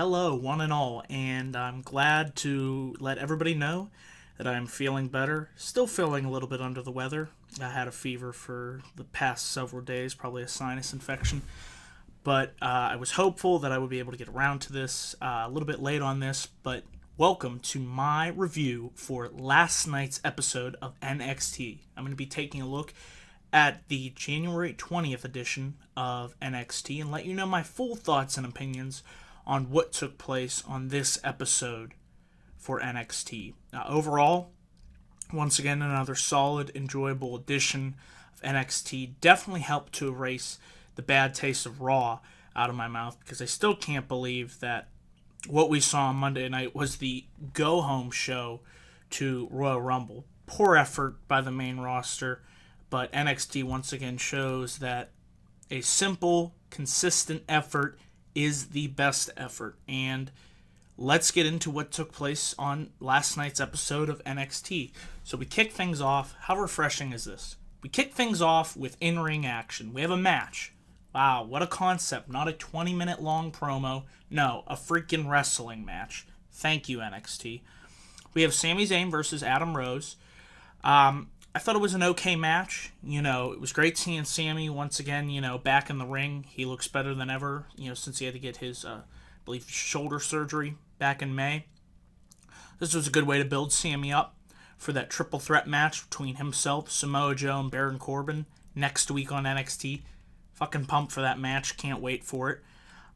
hello, one and all, and I'm glad to let everybody know that I'm feeling better. Still feeling a little bit under the weather. I had a fever for the past several days, probably a sinus infection, but I was hopeful that I would be able to get around to this a little bit late on this, but welcome to my review for last night's episode of NXT. I'm going to be taking a look at the January 20th edition of NXT and let you know my full thoughts and opinions on what took place on this episode for NXT. Overall, once again, another solid, enjoyable edition of NXT. Definitely helped to erase the bad taste of Raw out of my mouth, because I still can't believe that what we saw on Monday night was the go-home show to Royal Rumble. Poor effort by the main roster. But NXT once again shows that a simple, consistent effort is the best effort. And let's get into what took place on last night's episode of NXT. So we kick things off. How refreshing is this? We kick things off with in-ring action. We have a match. Wow, what a concept. Not a 20-minute long promo. No, a freaking wrestling match. Thank you, NXT. We have Sami Zayn versus Adam Rose. I thought it was an okay match. It was great seeing Sami once again, back in the ring. He looks better than ever, since he had to get his, I believe, shoulder surgery back in May. This was a good way to build Sami up for that triple threat match between himself, Samoa Joe, and Baron Corbin next week on NXT. Fucking pumped for that match. Can't wait for it.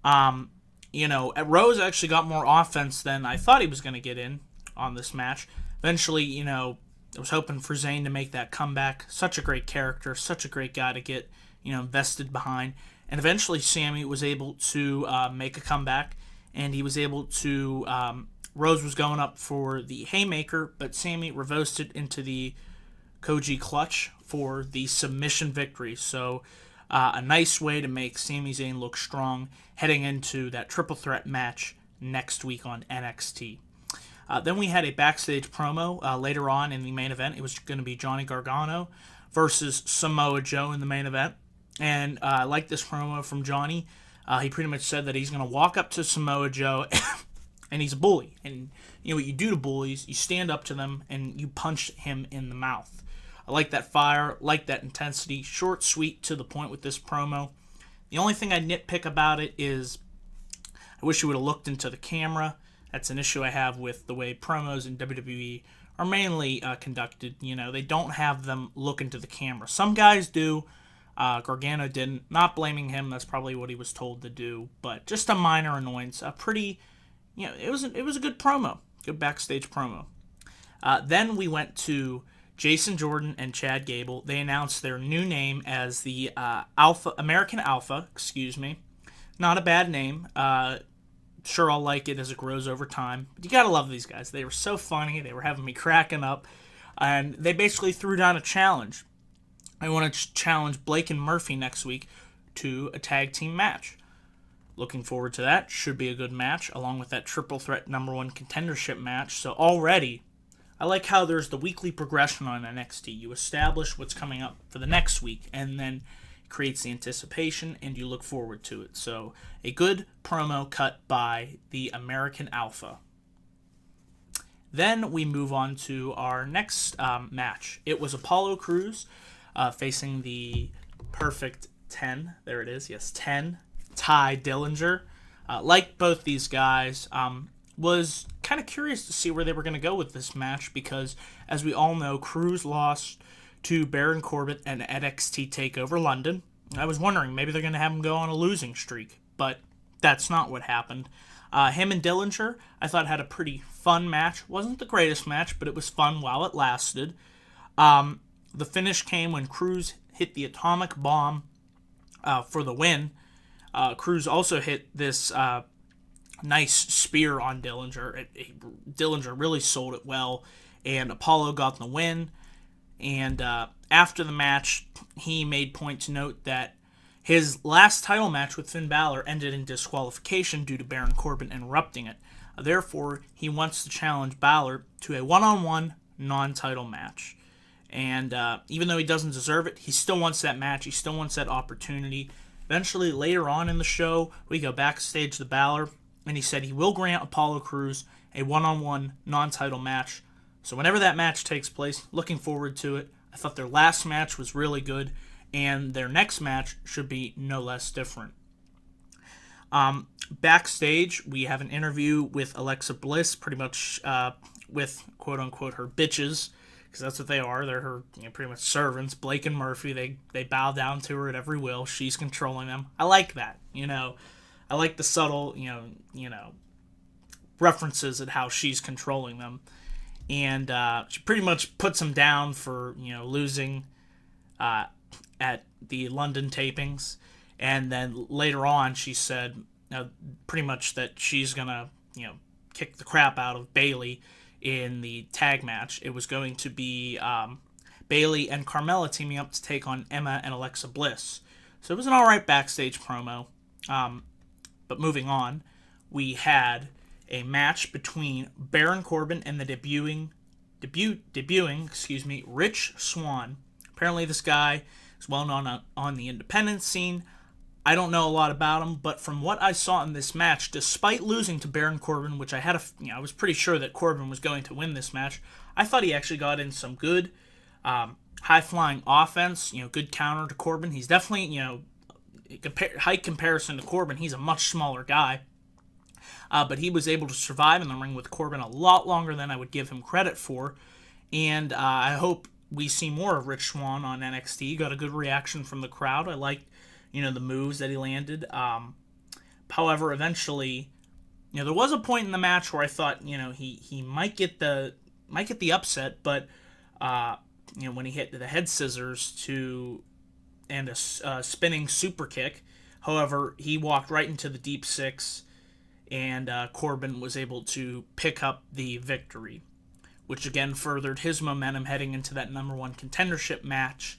Rose actually got more offense than I thought he was going to get in on this match. Eventually, I was hoping for Zayn to make that comeback. Such a great character, such a great guy to get, invested behind. And eventually Sami was able to make a comeback, and he was able to, Rose was going up for the haymaker, but Sami reversed it into the Koji clutch for the submission victory. So a nice way to make Sami Zayn look strong heading into that triple threat match next week on NXT. Then we had a backstage promo later on in the main event. It was going to be Johnny Gargano versus Samoa Joe in the main event. And I like this promo from Johnny. He pretty much said that he's going to walk up to Samoa Joe and he's a bully. And what you do to bullies, you stand up to them and you punch him in the mouth. I like that fire, like that intensity. Short, sweet, to the point with this promo. The only thing I nitpick about it is I wish he would have looked into the camera. That's an issue I have with the way promos in WWE are mainly conducted. They don't have them look into the camera. Some guys do. Gargano didn't. Not blaming him. That's probably what he was told to do. But just a minor annoyance. A pretty, it was a good promo. Good backstage promo. Then we went to Jason Jordan and Chad Gable. They announced their new name as the American Alpha. Not a bad name. Sure, I'll like it as it grows over time. But you gotta love these guys. They were so funny. They were having me cracking up. And they basically threw down a challenge. I want to challenge Blake and Murphy next week to a tag team match. Looking forward to that. Should be a good match, along with that triple threat number one contendership match. So already, I like how there's the weekly progression on NXT. You establish what's coming up for the next week, and then creates the anticipation, and you look forward to it. So, a good promo cut by the American Alpha. Then we move on to our next match. It was Apollo Crews facing the Perfect 10. There it is. Yes, 10. Ty Dillinger. Like both these guys, was kind of curious to see where they were going to go with this match, because, as we all know, Crews lost to Baron Corbin and NXT TakeOver London. I was wondering, maybe they're going to have him go on a losing streak, but that's not what happened. Him and Dillinger, I thought, had a pretty fun match. Wasn't the greatest match, but it was fun while it lasted. The finish came when Crews hit the atomic bomb for the win. Crews also hit this nice spear on Dillinger. Dillinger really sold it well, and Apollo got the win. And after the match, he made point to note that his last title match with Finn Balor ended in disqualification due to Baron Corbin interrupting it. Therefore, he wants to challenge Balor to a one-on-one non-title match. And even though he doesn't deserve it, he still wants that match. He still wants that opportunity. Eventually, later on in the show, we go backstage to Balor. and he said he will grant Apollo Crews a one-on-one non-title match. So whenever that match takes place, looking forward to it. I thought their last match was really good, and their next match should be no less different. Backstage, we have an interview with Alexa Bliss, pretty much with quote-unquote her bitches, because that's what they are. They're her pretty much servants. Blake and Murphy, they bow down to her at every will. She's controlling them. I like that. I like the subtle, references at how she's controlling them. And she pretty much puts them down for, losing at the London tapings. And then later on, she said pretty much that she's going to, kick the crap out of Bayley in the tag match. It was going to be Bayley and Carmella teaming up to take on Emma and Alexa Bliss. So it was an alright backstage promo. But moving on, we had a match between Baron Corbin and the debuting, Rich Swann. Apparently this guy is well known on the independent scene. I don't know a lot about him, but from what I saw in this match, despite losing to Baron Corbin, which I was pretty sure that Corbin was going to win this match, I thought he actually got in some good high-flying offense, good counter to Corbin. He's definitely, height comparison to Corbin, he's a much smaller guy. But he was able to survive in the ring with Corbin a lot longer than I would give him credit for. And I hope we see more of Rich Swann on NXT. Got a good reaction from the crowd. I liked, the moves that he landed. However, eventually, there was a point in the match where I thought, he might get the upset, but when he hit the head scissors and a spinning super kick. However, he walked right into the deep six, and Corbin was able to pick up the victory, which again furthered his momentum heading into that number one contendership match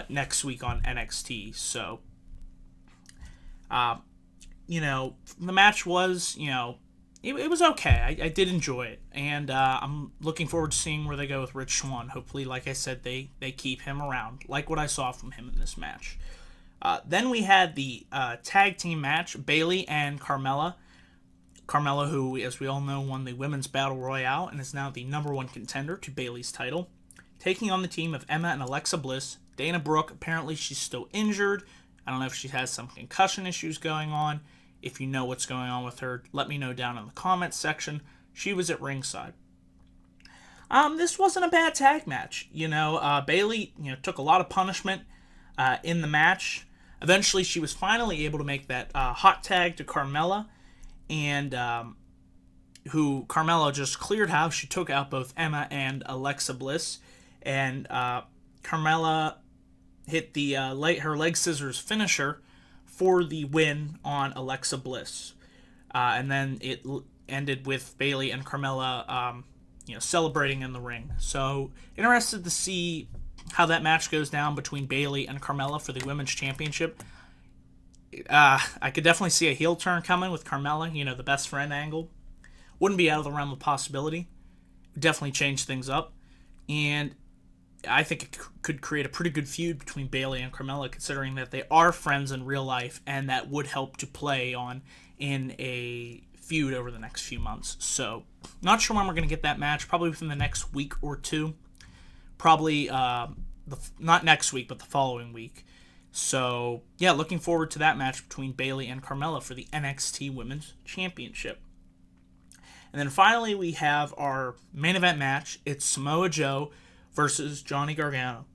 next week on NXT. So, the match was, it was okay. I did enjoy it, and I'm looking forward to seeing where they go with Rich Swann. Hopefully, like I said, they keep him around, like what I saw from him in this match. Then we had the tag team match, Bayley and Carmella. Carmella, who, as we all know, won the Women's Battle Royale and is now the number one contender to Bayley's title, taking on the team of Emma and Alexa Bliss. Dana Brooke, apparently she's still injured. I don't know if she has some concussion issues going on. If you know what's going on with her, let me know down in the comments section. She was at ringside. This wasn't a bad tag match. Bayley, took a lot of punishment in the match. Eventually, she was finally able to make that hot tag to Carmella, and who Carmella just cleared house. She took out both Emma and Alexa Bliss, and Carmella hit the her leg scissors finisher for the win on Alexa Bliss. And then it ended with Bayley and Carmella celebrating in the ring. So, interested to see how that match goes down between Bayley and Carmella for the Women's Championship. I could definitely see a heel turn coming with Carmella, the best friend angle. Wouldn't be out of the realm of possibility. Would definitely change things up. And I think it could create a pretty good feud between Bayley and Carmella, considering that they are friends in real life, and that would help to play on in a feud over the next few months. So, not sure when we're going to get that match. Probably within the next week or two. Probably not next week, but the following week. So, yeah, looking forward to that match between Bayley and Carmella for the NXT Women's Championship. And then finally, we have our main event match. It's Samoa Joe versus Johnny Gargano.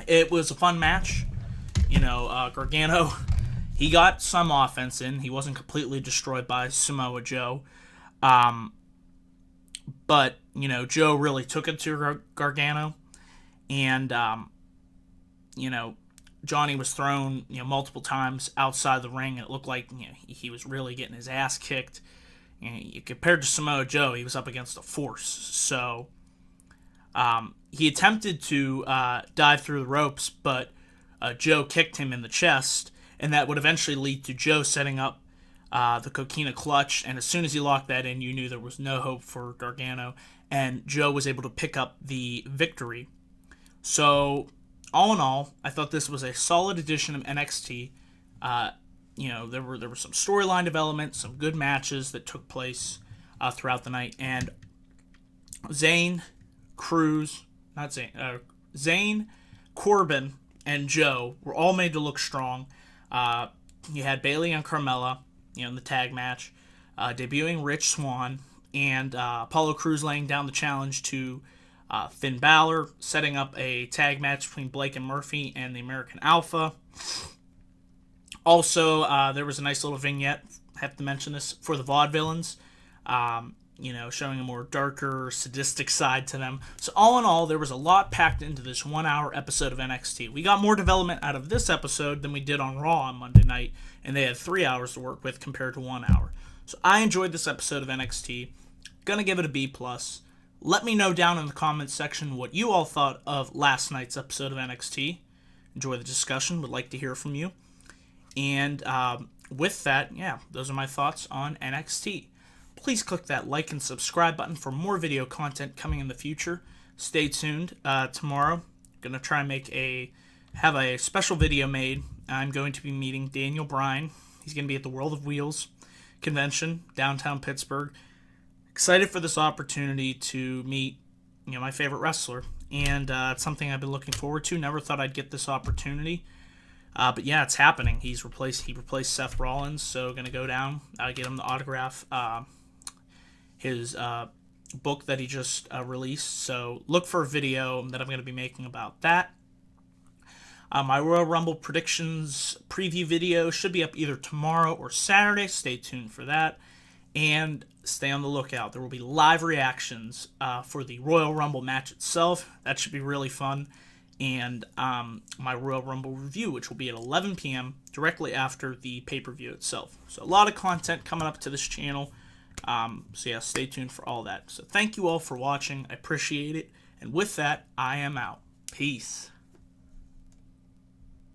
It was a fun match. Gargano, he got some offense in. He wasn't completely destroyed by Samoa Joe. But, Joe really took it to Gargano. And, Johnny was thrown, multiple times outside the ring, and it looked like, he was really getting his ass kicked. Compared to Samoa Joe, he was up against a force. So, he attempted to dive through the ropes, but Joe kicked him in the chest, and that would eventually lead to Joe setting up the Coquina clutch, and as soon as he locked that in, you knew there was no hope for Gargano, and Joe was able to pick up the victory. So, all in all, I thought this was a solid edition of NXT. there were some storyline development, some good matches that took place throughout the night, and Zayn, Zayn, Corbin, and Joe were all made to look strong. You had Bayley and Carmella, in the tag match, debuting Rich Swann, and Apollo Crews laying down the challenge to Finn Balor, setting up a tag match between Blake and Murphy and the American Alpha. Also, there was a nice little vignette, I have to mention this, for the Vaudevillains, showing a more darker, sadistic side to them. So all in all, there was a lot packed into this 1 hour episode of NXT. We got more development out of this episode than we did on Raw on Monday night, and they had 3 hours to work with compared to 1 hour. So I enjoyed this episode of NXT. Gonna give it a B+. Let me know down in the comments section what you all thought of last night's episode of NXT. Enjoy the discussion. Would like to hear from you. And with that, those are my thoughts on NXT. Please click that like and subscribe button for more video content coming in the future. Stay tuned. Tomorrow, going to try and have a special video made. I'm going to be meeting Daniel Bryan. He's going to be at the World of Wheels convention, downtown Pittsburgh. Excited for this opportunity to meet, my favorite wrestler. And it's something I've been looking forward to. Never thought I'd get this opportunity. But yeah, it's happening. He replaced Seth Rollins, so going to go down, get him the autograph his book that he just released. So look for a video that I'm going to be making about that. My Royal Rumble predictions preview video should be up either tomorrow or Saturday. Stay tuned for that. And stay on the lookout. There will be live reactions for the Royal Rumble match itself. That should be really fun. And my Royal Rumble review, which will be at 11 p.m. directly after the pay-per-view itself. So a lot of content coming up to this channel. Stay tuned for all that. So thank you all for watching. I appreciate it. And with that, I am out. Peace.